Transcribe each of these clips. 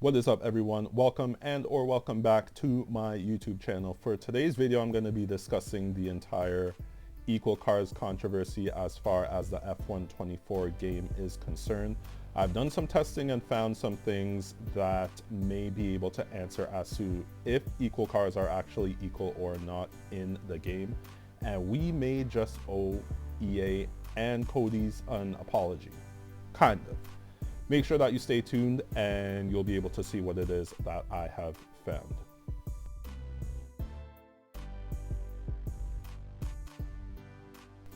What is up, everyone? Welcome or welcome back to my YouTube channel. For today's video, I'm going to be discussing the entire equal cars controversy as far as the F124 game is concerned. I've done some testing and found some things that may be able to answer as to if equal cars are actually equal or not in the game. And we may just owe EA and Codies an apology. Kind of. Make sure that you stay tuned and you'll be able to see what it is that I have found.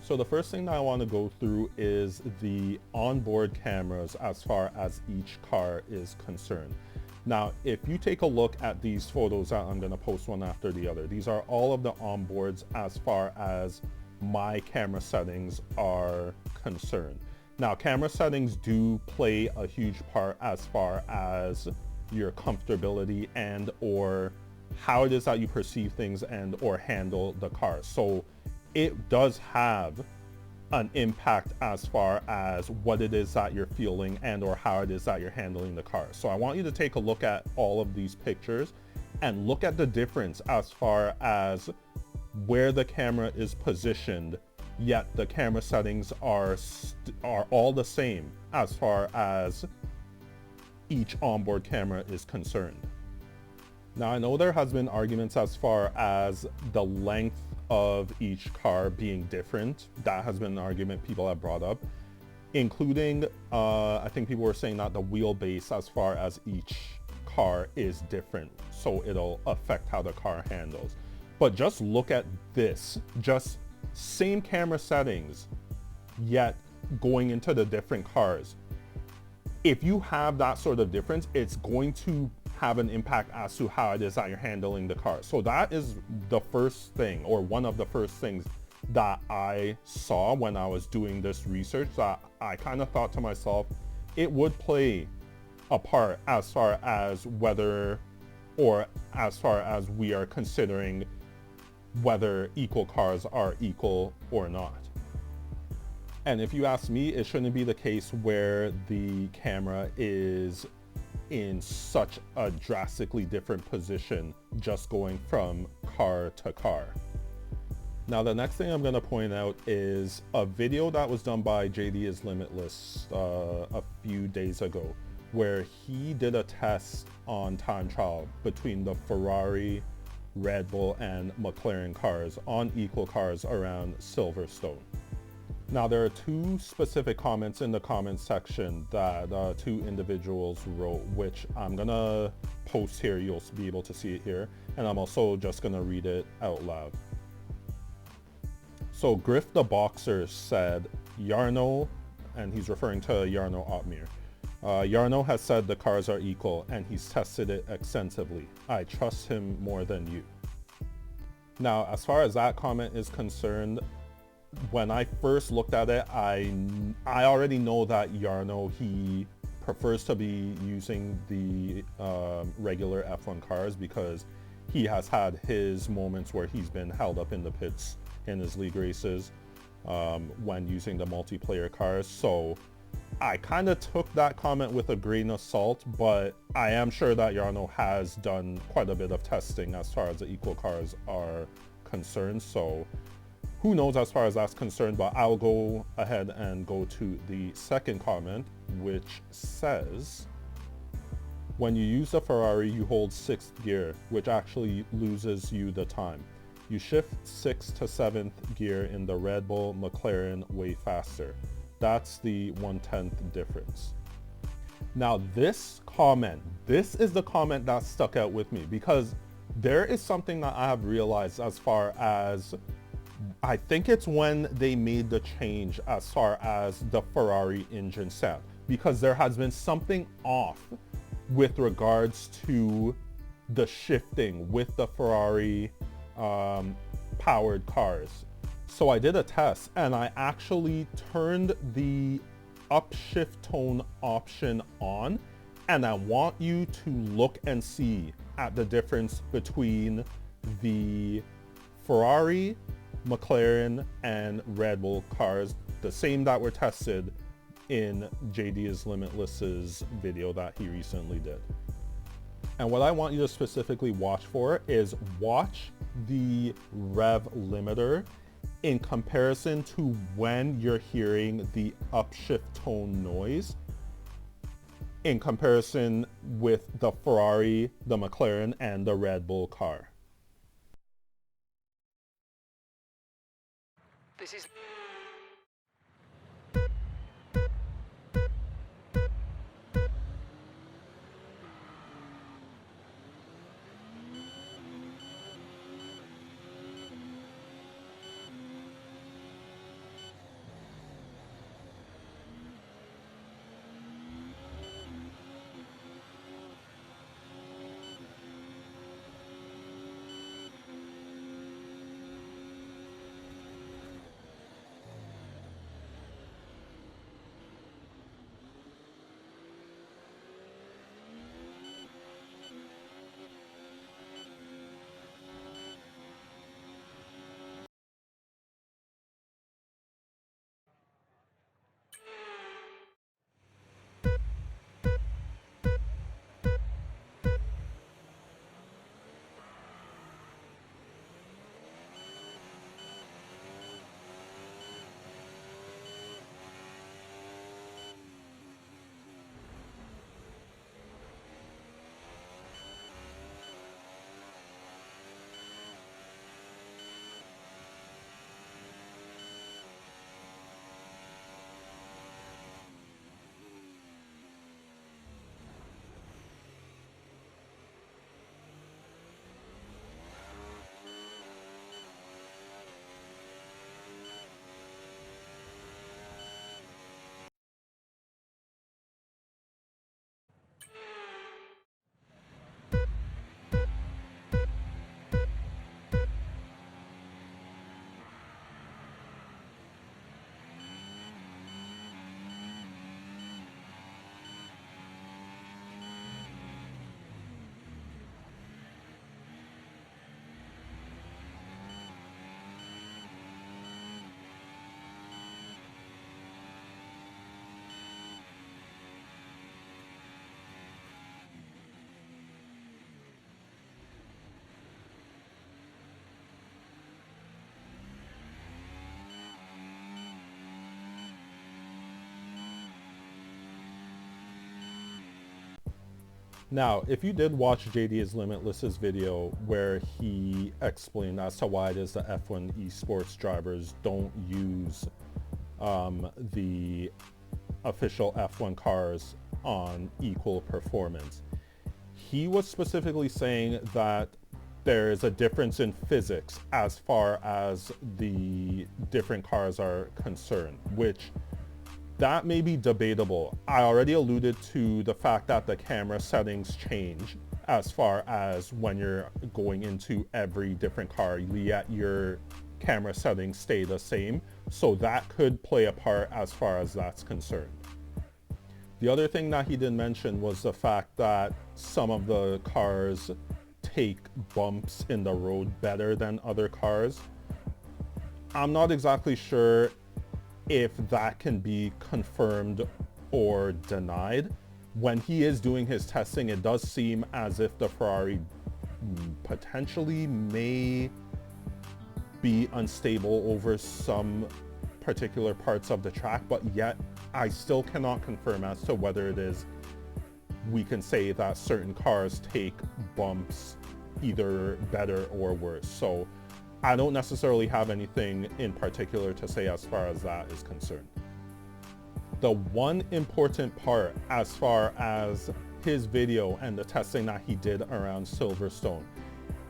So the first thing that I want to go through is the onboard cameras as far as each car is concerned. Now, if you take a look at these photos that I'm going to post one after the other, these are all of the onboards as far as my camera settings are concerned. Now, camera settings do play a huge part as far as your comfortability and or how it is that you perceive things and or handle the car. So it does have an impact as far as what it is that you're feeling and or how it is that you're handling the car. So I want you to take a look at all of these pictures and look at the difference as far as where the camera is positioned, yet the camera settings are all the same as far as each onboard camera is concerned. Now, I know there has been arguments as far as the length of each car being different. That has been an argument people have brought up, including I think people were saying that the wheelbase as far as each car is different, so it'll affect how the car handles. But just look at this, just same camera settings, yet going into the different cars. If you have that sort of difference, it's going to have an impact as to how it is that you're handling the car. So that is the first thing, or one of the first things that I saw when I was doing this research, that I kind of thought to myself, it would play a part as far as whether, or as far as we are considering whether equal cars are equal or not. And if you ask me, it shouldn't be the case where the camera is in such a drastically different position just going from car to car. Now, the next thing I'm going to point out is a video that was done by JD is Limitless a few days ago, where he did a test on time trial between the Ferrari, Red Bull and McLaren cars on equal cars around Silverstone. Now, there are two specific comments in the comments section that two individuals wrote, which I'm gonna post here. You'll be able to see it here, and I'm also just gonna read it out loud. So Griff the Boxer said, Jarno, and he's referring to Jarno Otmir, Jarno has said the cars are equal and he's tested it extensively. I trust him more than you. Now, as far as that comment is concerned, when I first looked at it, I already know that Jarno, he prefers to be using the regular F1 cars because he has had his moments where he's been held up in the pits in his league races when using the multiplayer cars. So I kind of took that comment with a grain of salt, but I am sure that Jarno has done quite a bit of testing as far as the equal cars are concerned. So who knows as far as that's concerned, but I'll go ahead and go to the second comment, which says, when you use the Ferrari, you hold 6th gear, which actually loses you the time. You shift 6th to 7th gear in the Red Bull McLaren way faster. That's the 1/10 difference. Now, this is the comment that stuck out with me, because there is something that I have realized as far as, I think it's when they made the change as far as the Ferrari engine sound, because there has been something off with regards to the shifting with the Ferrari powered cars. So I did a test and I actually turned the upshift tone option on, and I want you to look and see at the difference between the Ferrari, McLaren and Red Bull cars, the same that were tested in JD is Limitless's video that he recently did. And what I want you to specifically watch for is watch the rev limiter in comparison to when you're hearing the upshift tone noise in comparison with the Ferrari, the McLaren, and the Red Bull car. This is... Now, if you did watch JD is Limitless's video where he explained as to why it is the F1 esports drivers don't use the official F1 cars on equal performance, he was specifically saying that there is a difference in physics as far as the different cars are concerned, which that may be debatable. I already alluded to the fact that the camera settings change as far as when you're going into every different car, yet your camera settings stay the same. So that could play a part as far as that's concerned. The other thing that he did mention was the fact that some of the cars take bumps in the road better than other cars. I'm not exactly sure if that can be confirmed or denied. When he is doing his testing, it does seem as if the Ferrari potentially may be unstable over some particular parts of the track, but yet I still cannot confirm as to whether it is, we can say that certain cars take bumps either better or worse. So I don't necessarily have anything in particular to say as far as that is concerned. The one important part as far as his video and the testing that he did around Silverstone,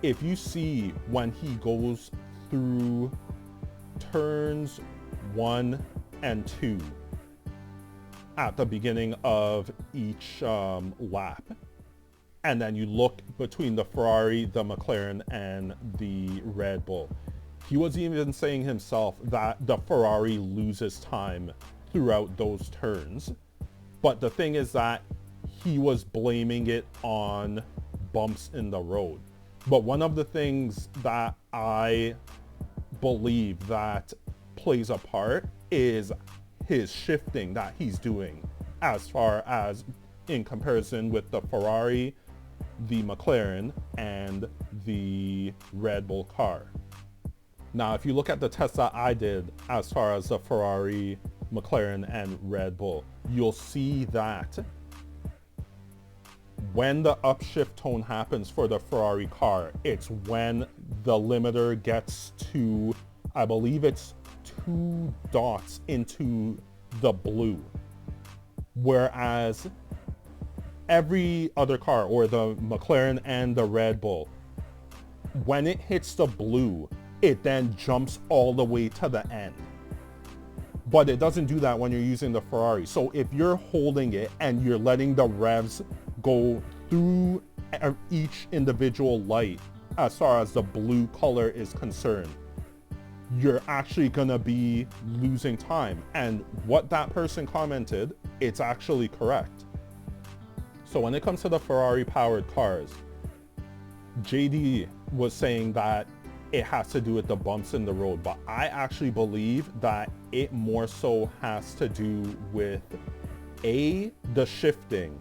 if you see when he goes through turns 1 and 2 at the beginning of each lap, and then you look between the Ferrari, the McLaren, and the Red Bull, he was even saying himself that the Ferrari loses time throughout those turns. But the thing is that he was blaming it on bumps in the road. But one of the things that I believe that plays a part is his shifting that he's doing as far as in comparison with the Ferrari, the McLaren and the Red Bull car. Now, if you look at the test that I did as far as the Ferrari, McLaren, and Red Bull, you'll see that when the upshift tone happens for the Ferrari car, it's when the limiter gets to, I believe it's 2 dots into the blue. Whereas every other car, or the McLaren and the Red Bull, when it hits the blue, it then jumps all the way to the end. But it doesn't do that when you're using the Ferrari. So if you're holding it and you're letting the revs go through each individual light as far as the blue color is concerned, you're actually gonna be losing time. And what that person commented, it's actually correct. So when it comes to the Ferrari powered cars, JD was saying that it has to do with the bumps in the road, but I actually believe that it more so has to do with the shifting,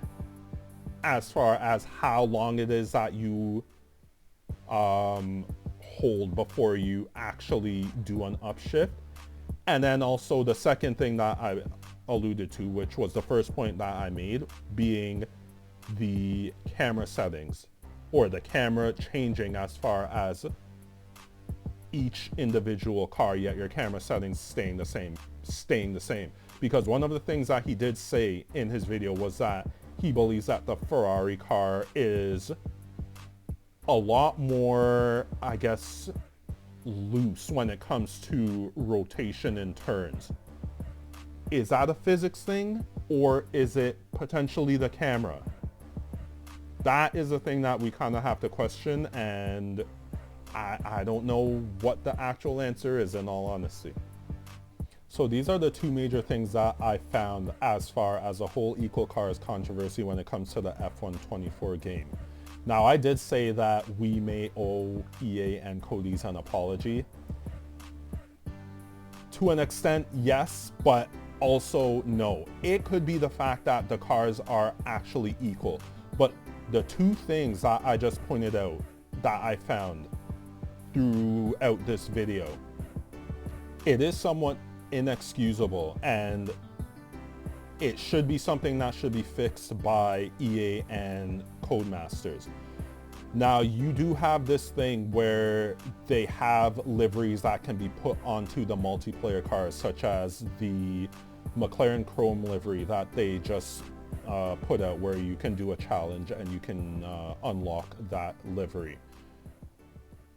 as far as how long it is that you hold before you actually do an upshift. And then also the second thing that I alluded to, which was the first point that I made, being the camera settings, or the camera changing as far as each individual car, yet your camera settings staying the same. Because one of the things that he did say in his video was that he believes that the Ferrari car is a lot more, I guess, loose when it comes to rotation and turns. Is that a physics thing, or is it potentially the camera? That is the thing that we kind of have to question, and I don't know what the actual answer is, in all honesty. So these are the 2 major things that I found as far as the whole equal cars controversy when it comes to the F1 24 game. Now, I did say that we may owe EA and Codies an apology. To an extent, yes, but also no. It could be the fact that the cars are actually equal. But the 2 things that I just pointed out that I found throughout this video, it is somewhat inexcusable, and it should be something that should be fixed by EA and Codemasters. Now, you do have this thing where they have liveries that can be put onto the multiplayer cars, such as the McLaren Chrome livery that they just put out, where you can do a challenge and you can unlock that livery.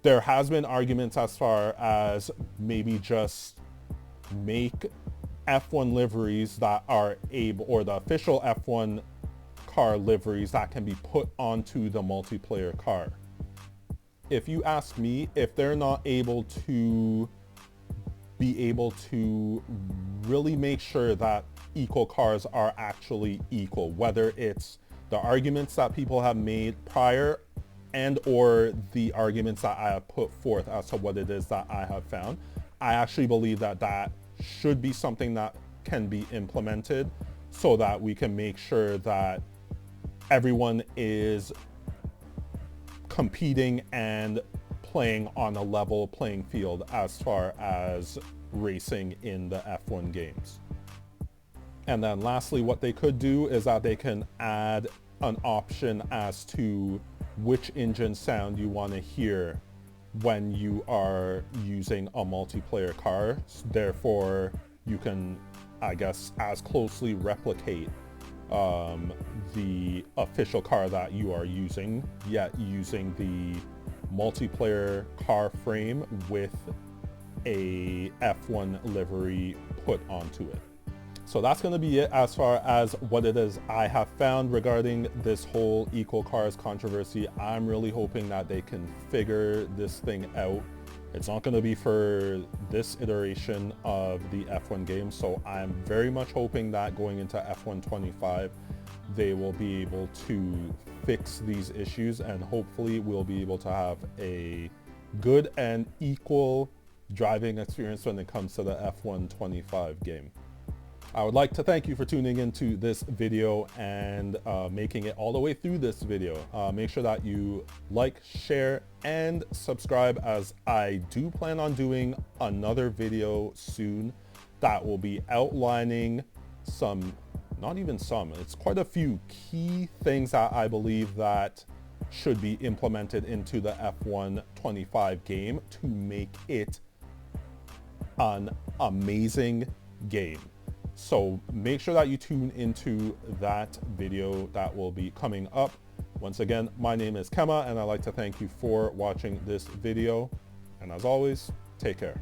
There has been arguments as far as maybe just make F1 liveries that are able, or the official F1 car liveries that can be put onto the multiplayer car. If you ask me, if they're not able to really make sure that equal cars are actually equal, whether it's the arguments that people have made prior and or the arguments that I have put forth as to what it is that I have found, I actually believe that that should be something that can be implemented so that we can make sure that everyone is competing and playing on a level playing field as far as racing in the F1 games. And then lastly, what they could do is that they can add an option as to which engine sound you want to hear when you are using a multiplayer car. Therefore, you can, I guess, as closely replicate the official car that you are using, yet using the multiplayer car frame with a F1 livery put onto it. So that's going to be it as far as what it is I have found regarding this whole equal cars controversy. I'm really hoping that they can figure this thing out. It's not going to be for this iteration of the F1 game, so I'm very much hoping that going into F1 25, they will be able to fix these issues, and hopefully we'll be able to have a good and equal driving experience when it comes to the F1 25 game. I would like to thank you for tuning into this video and making it all the way through this video. Make sure that you like, share, and subscribe, as I do plan on doing another video soon that will be outlining it's quite a few key things that I believe that should be implemented into the F1 25 game to make it an amazing game. So make sure that you tune into that video that will be coming up. Once again, my name is Kema, and I'd like to thank you for watching this video. And as always, take care.